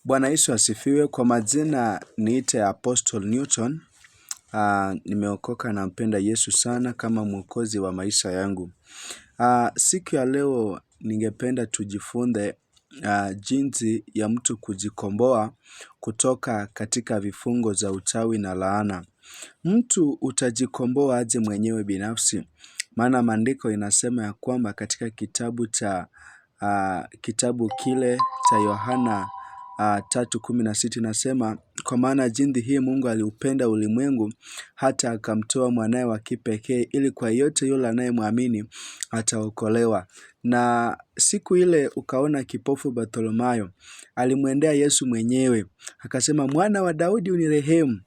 Bwana Yesu asifiwe. Kwa majina niite Apostle Newton. Nimeokoka na mpenda Yesu sana kama mwokozi wa maisha yangu. Siku ya leo ningependa tujifunze jinsi ya mtu kujikomboa kutoka katika vifungo za uchawi na laana. Mtu utajikomboa aje mwenyewe binafsi? Maana maandiko inasema ya kwamba katika kitabu kile cha Yohana 3:16 inasema, kwa maana jinsi hii Mungu aliupenda ulimwengu hata akamtoa mwanae wa kipekee ili kwa yote yule anayemwamini ataokolewa. Na siku ile ukaona kipofu Bartholomayo alimwendea Yesu mwenyewe akasema, Mwana wa Daudi unirehemu.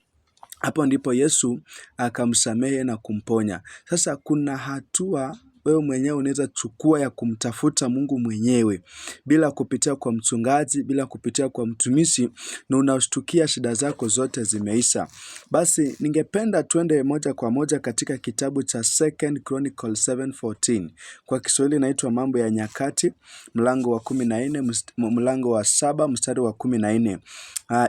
Hapo ndipo Yesu akamsamehe na kumponya. Sasa kuna hatua wewe mwenyewe unaweza chukua ya kumtafuta Mungu mwenyewe bila kupitia kwa mchungaji, bila kupitia kwa mtumishi, na unashtukia shida zako zote zimeisha. Basi ningependa tuende moja kwa moja katika kitabu cha 2 Chronicles 7:14. Kwa Kiswahili inaitwa Mambo ya Nyakati, mlango wa 14, mlango wa 7 mstari wa 14.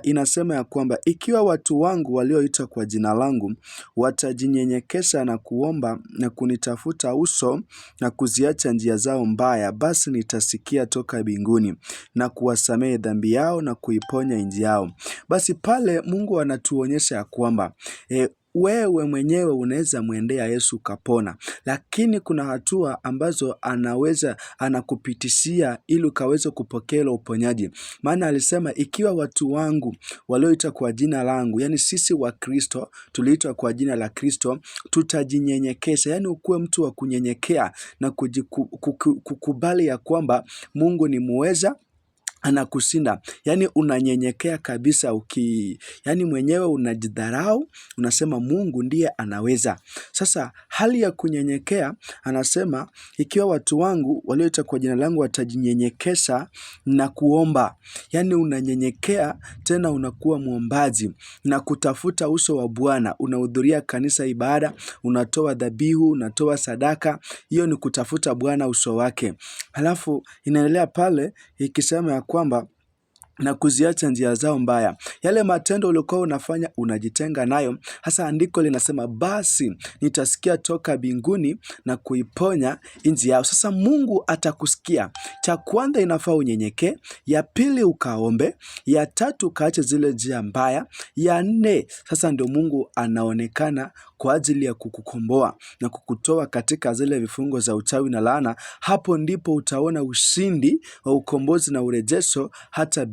Inasema ya kwamba ikiwa watu wangu walioitwa kwa jina langu watajinyenyekesha na kuomba na kunitafuta uso na kuziacha njia zao mbaya, basi nitasikia toka mbinguni na kuwasamehe dhambi yao na kuiponya nchi yao. Basi pale Mungu anatuonyesha ya kwamba wewe mwenyewe unaweza mwendea Yesu kapona, lakini kuna hatua ambazo anakupitishia ili ukaweze kupokea uponyaji. Maana alisema ikiwa watu wangu walioitwa kwa jina langu, yani sisi wa Kristo tuliitwa kwa jina la Kristo, tutajinyenyekesha, yani ukuwe mtu wa kunyenyekea na kukubali ya kwamba Mungu ni muweza, anakushinda. Yani unanyenyekea kabisa, yani mwenyewe unajidharau, unasema Mungu ndiye anaweza. Sasa hali ya kunyenyekea, anasema ikiwa watu wangu walioitwa kwa jina langu watajinyenyekesha na kuomba. Yani unanyenyekea tena unakuwa muombaji na kutafuta uso wa Bwana. Unahudhuria kanisa ibada, unatoa dhabihu, unatoa sadaka. Hiyo ni kutafuta Bwana uso wake. Halafu inaendelea pale ikisema ya kwamba na kuziacha njia zao mbaya. Yale matendo uliokuwa unafanya unajitenga nayo. Hasa andiko linasema basi nitasikia toka mbinguni na kuiponya nchi yao. Sasa Mungu atakusikia. Cha kwanza inafaa unyenyekee, ya pili ukaombe, ya tatu kaache zile njia mbaya, ya nne sasa ndio Mungu anaonekana kwa ajili ya kukukomboa na kukutoa katika zile vifungo za uchawi na laana. Hapo ndipo utaona ushindi wa ukombozi na urejesho hata